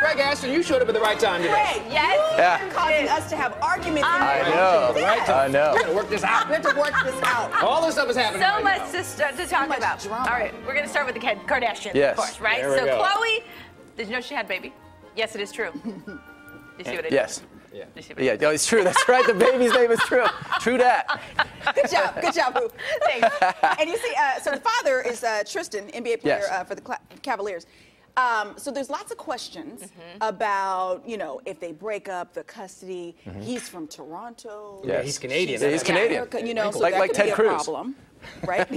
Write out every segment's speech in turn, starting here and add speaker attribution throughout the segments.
Speaker 1: Greg Ashton, you showed up at the right time today.
Speaker 2: Greg,
Speaker 3: Yeah.
Speaker 2: you're causing us to have arguments.
Speaker 3: I
Speaker 2: know.
Speaker 3: I know.
Speaker 1: We're gonna work this out.
Speaker 2: We have to work this out.
Speaker 1: All this stuff is happening
Speaker 4: So
Speaker 1: right
Speaker 4: much
Speaker 1: now.
Speaker 4: to talk
Speaker 2: much
Speaker 4: about.
Speaker 2: drama.
Speaker 4: All right, we're going to start with the Kardashians,
Speaker 3: Yes.
Speaker 4: of course, right?
Speaker 1: There we
Speaker 4: So
Speaker 1: go.
Speaker 4: Khloe, did you know she had a baby? Yes, it is true. Did you see what I did?
Speaker 3: Yes.
Speaker 1: Yeah.
Speaker 4: Did you see what I
Speaker 3: Yeah,
Speaker 4: did?
Speaker 3: no, it's true. That's right. The baby's name is true. True that.
Speaker 2: Good job, Boo.
Speaker 4: Thanks.
Speaker 2: And you see, so the father is Tristan, NBA player
Speaker 3: Yes.
Speaker 2: for the Cavaliers. So there's lots of questions about, you know, if they break up the custody. He's from Toronto.
Speaker 3: Yes.
Speaker 1: He's Canadian.
Speaker 3: Yeah, he's Canadian.
Speaker 2: America, you know, so
Speaker 3: Like
Speaker 2: that could
Speaker 3: Ted
Speaker 2: be a
Speaker 3: Cruz.
Speaker 2: problem, right?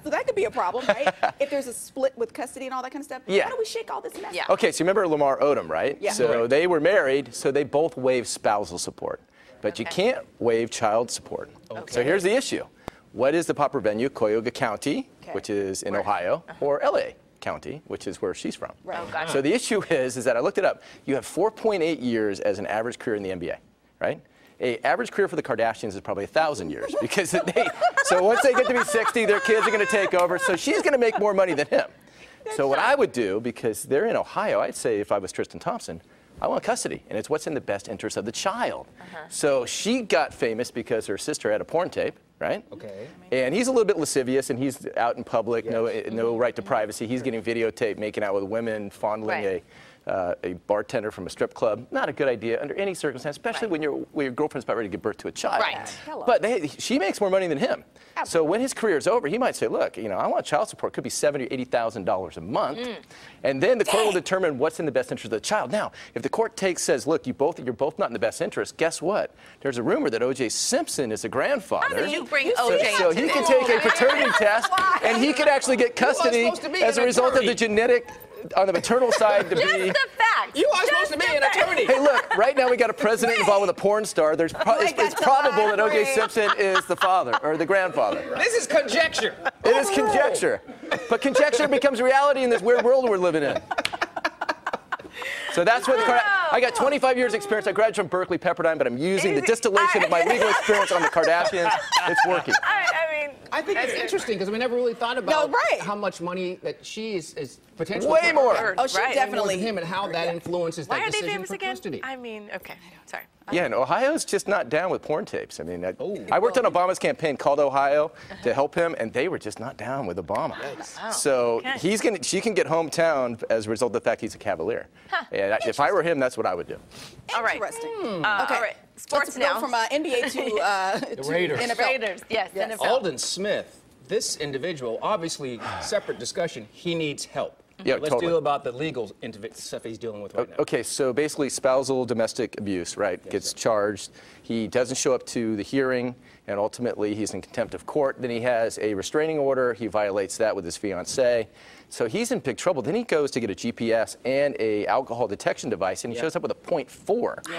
Speaker 2: So that could be a problem, right? If there's a split with custody and all that kind of stuff.
Speaker 3: Yeah.
Speaker 2: How do we shake all this mess?
Speaker 4: Yeah.
Speaker 3: Okay, so you remember Lamar Odom, right?
Speaker 2: Yeah.
Speaker 3: So
Speaker 2: Right.
Speaker 3: they were married, so they both waived spousal support. But you
Speaker 4: Okay.
Speaker 3: can't waive child support.
Speaker 4: Okay.
Speaker 3: So here's the issue. What is the proper venue? Cuyahoga County,
Speaker 2: Okay.
Speaker 3: which is in
Speaker 4: Where?
Speaker 3: Ohio, or LA County, which is where she's from.
Speaker 2: Right.
Speaker 4: Oh, gotcha.
Speaker 3: So the issue is that I looked it up. You have 4.8 years as an average career in the NBA, right? A average career for the Kardashians is probably 1,000 years because so once they get to be 60, their kids are going to take over. So she's going to make more money than him. So what I would do, because they're in Ohio, I'd say if I was Tristan Thompson, I want custody, and it's what's in the best interest of the child. So she got famous because her sister had a porn tape, right?
Speaker 1: Okay.
Speaker 3: And he's a little bit lascivious, and he's out in public, no right to privacy. He's getting videotaped, making out with women, fondling
Speaker 4: Right.
Speaker 3: a bartender from a strip club. Not a good idea under any circumstance, especially when your girlfriend's about ready to give birth to a child.
Speaker 4: Right.
Speaker 2: Hello.
Speaker 3: But she makes more money than him. So when his career is over, he might say, look, you know, I want child support. Could be $70,000 or $80,000 a month. And then the court will determine what's in the best interest of the child. Now, if the court says, look, you're both not in the best interest, guess what? There's a rumor that O.J. Simpson is a grandfather.
Speaker 4: How did you bring
Speaker 2: You
Speaker 4: OJ
Speaker 3: So
Speaker 4: into
Speaker 3: he
Speaker 4: this?
Speaker 3: can take a paternity test, and he could actually get custody
Speaker 1: supposed to be
Speaker 3: as a
Speaker 1: an
Speaker 3: result of
Speaker 1: attorney.
Speaker 3: the genetic, on the maternal side, to
Speaker 4: Just
Speaker 3: be.
Speaker 4: the facts.
Speaker 1: You are
Speaker 4: Just
Speaker 1: supposed to be
Speaker 4: the
Speaker 1: an
Speaker 4: facts.
Speaker 1: attorney.
Speaker 3: Hey, look, right now we got a president involved with a porn star. It's probable that O.J. Simpson is the father or the grandfather.
Speaker 1: This is conjecture.
Speaker 3: It is conjecture. But conjecture becomes reality in this weird world we're living in. So that's what I got 25 years experience. I graduated from Berkeley Pepperdine, but I'm using the distillation of my legal experience on the Kardashians. It's working.
Speaker 4: I mean,
Speaker 1: I think it's interesting because we never really thought about how much money that she is potentially
Speaker 3: Way more.
Speaker 2: Oh, she
Speaker 4: Right.
Speaker 2: definitely.
Speaker 1: him and how that influences
Speaker 4: why
Speaker 1: that
Speaker 4: are they
Speaker 1: decision
Speaker 4: famous
Speaker 1: for
Speaker 4: again?
Speaker 1: custody.
Speaker 4: I mean, okay, sorry.
Speaker 3: Yeah, and Ohio's just not down with porn tapes. I mean, I worked on Obama's campaign, called Ohio to help him, and they were just not down with Obama. So
Speaker 4: okay.
Speaker 3: she can get hometown as a result of the fact he's a Cavalier. And if I were him, that's what I would do.
Speaker 4: All right.
Speaker 2: Interesting.
Speaker 4: Okay.
Speaker 2: Okay.
Speaker 4: All right. Sports
Speaker 2: Let's
Speaker 4: now.
Speaker 2: go from NBA to
Speaker 1: Raiders.
Speaker 2: NFL.
Speaker 4: Raiders, yes.
Speaker 2: Yes.
Speaker 4: NFL.
Speaker 1: Alden Smith, this individual, obviously separate discussion, he needs help.
Speaker 3: Yeah,
Speaker 1: Let's
Speaker 3: totally.
Speaker 1: deal about the legal stuff he's dealing with right now.
Speaker 3: Okay, so basically spousal domestic abuse, right, gets charged. He doesn't show up to the hearing, and ultimately he's in contempt of court. Then he has a restraining order. He violates that with his fiancée. So he's in big trouble. Then he goes to get a GPS and a alcohol detection device, and he shows up with a 0.4.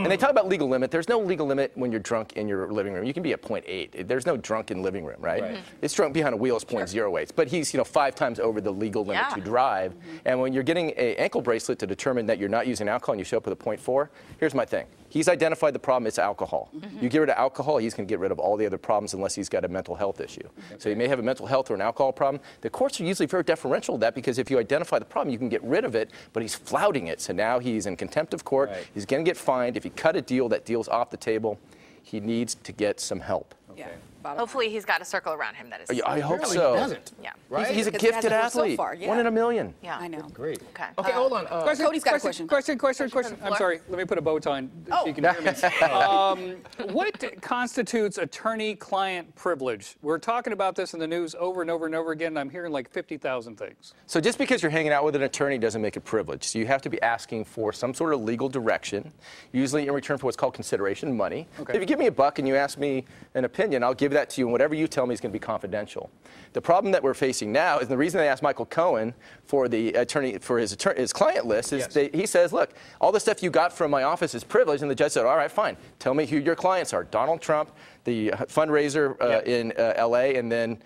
Speaker 3: And they talk about legal limit. There's no legal limit when you're drunk in your living room. You can be at 0.8. There's no drunken living room, right? It's drunk behind a wheel is 0.08. But he's 5 times over the legal limit to drive. And when you're getting an ankle bracelet to determine that you're not using alcohol and you show up with a 0.4, here's my thing. He's identified the problem, it's alcohol. You get rid of alcohol, he's going to get rid of all the other problems unless he's got a mental health issue. So he may have a mental health or an alcohol problem. The courts are usually very deferential to that because if you identify the problem, you can get rid of it, but he's flouting it. So now he's in contempt of court. He's going to get fined. If he cut a deal, that deal's off the table. He needs to get some help.
Speaker 2: Yeah.
Speaker 4: Hopefully he's got a circle around him that is.
Speaker 3: I hope
Speaker 1: Apparently
Speaker 3: so.
Speaker 1: He doesn't.
Speaker 4: Yeah.
Speaker 1: Right?
Speaker 3: He's a
Speaker 2: Because he
Speaker 3: gifted
Speaker 2: hasn't so
Speaker 3: athlete.
Speaker 2: far, yeah.
Speaker 3: 1 in a million.
Speaker 4: Yeah.
Speaker 2: I know.
Speaker 1: Great.
Speaker 4: Okay.
Speaker 1: Okay, hold on.
Speaker 2: Cody's got a question.
Speaker 5: Question.
Speaker 4: the
Speaker 5: I'm
Speaker 4: floor.
Speaker 5: sorry. Let me put a bow tie on so you can hear me. What constitutes attorney-client privilege? We're talking about this in the news over and over and over again, and I'm hearing like 50,000 things.
Speaker 3: So just because you're hanging out with an attorney doesn't make it privileged. So you have to be asking for some sort of legal direction, usually in return for what's called consideration money.
Speaker 5: Okay.
Speaker 3: If you give me $1 and you ask me an opinion, I'll give that to you, and whatever you tell me is going to be confidential. The problem that we're facing now is the reason they asked Michael Cohen for the attorney for his client list is he says, look, all the stuff you got from my office is privileged, and the judge said, all right, fine, tell me who your clients are. Donald Trump, the fundraiser in L.A., and then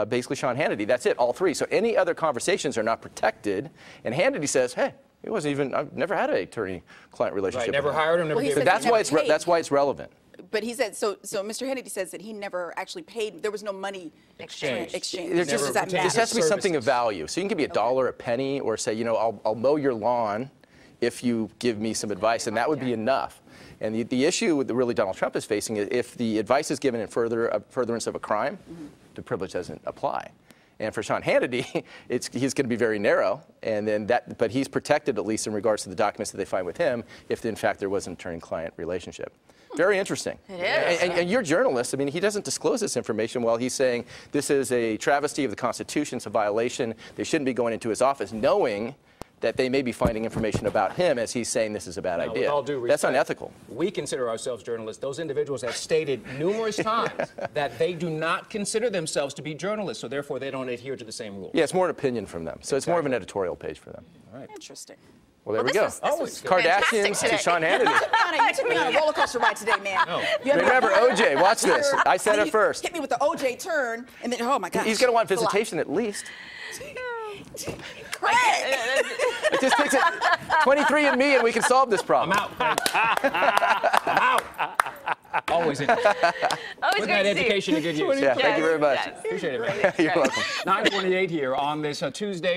Speaker 3: basically Sean Hannity. That's it, all three. So any other conversations are not protected. And Hannity says, hey, it wasn't even. I've never had an attorney-client relationship.
Speaker 1: Right, never hired him, never
Speaker 2: Well, he
Speaker 1: gave
Speaker 2: said
Speaker 1: him.
Speaker 3: That's why it's relevant.
Speaker 2: But he said, so Mr. Hannity says that he never actually paid, there was no money
Speaker 1: Exchange.
Speaker 3: There's
Speaker 2: Does that
Speaker 3: this
Speaker 2: matter?
Speaker 3: has to be something of value. So you can be $1, a penny, or say, I'll mow your lawn if you give me some advice, and that would be enough. And the issue that really Donald Trump is facing is if the advice is given in furtherance of a crime, the privilege doesn't apply. And for Sean Hannity, he's going to be very narrow, and then but he's protected at least in regards to the documents that they find with him, if in fact there was an attorney-client relationship. Very interesting.
Speaker 4: It is.
Speaker 3: And you're journalists. I mean, he doesn't disclose this information while he's saying this is a travesty of the Constitution, it's a violation. They shouldn't be going into his office knowing that they may be finding information about him as he's saying this is a bad
Speaker 1: Now,
Speaker 3: idea.
Speaker 1: with all due respect,
Speaker 3: that's unethical.
Speaker 1: We consider ourselves journalists. Those individuals have stated numerous times that they do not consider themselves to be journalists, so therefore they don't adhere to the same rules.
Speaker 3: Yeah, it's more an opinion from them. So it's more of an editorial page for them.
Speaker 2: Interesting.
Speaker 3: Well, there we go.
Speaker 4: This was
Speaker 3: Kardashians
Speaker 4: fantastic
Speaker 3: to
Speaker 4: today.
Speaker 3: Sean Hannity.
Speaker 2: You took me on a roller coaster ride today, man. You
Speaker 3: Remember OJ, watch this. I said it first.
Speaker 2: Hit me with the OJ turn, and then, oh my gosh.
Speaker 3: He's going to want
Speaker 2: it's a lot.
Speaker 3: visitation at least.
Speaker 2: Craig!
Speaker 3: It just takes 23andMe and we can solve this problem.
Speaker 1: I'm out. I'm out. Always
Speaker 4: Always
Speaker 1: put
Speaker 4: great
Speaker 1: that
Speaker 4: to see you.
Speaker 1: education to good use.
Speaker 3: Yeah, thank you very much.
Speaker 4: Yes.
Speaker 1: Appreciate it, man.
Speaker 3: You're welcome.
Speaker 1: 9:28 here on this Tuesday.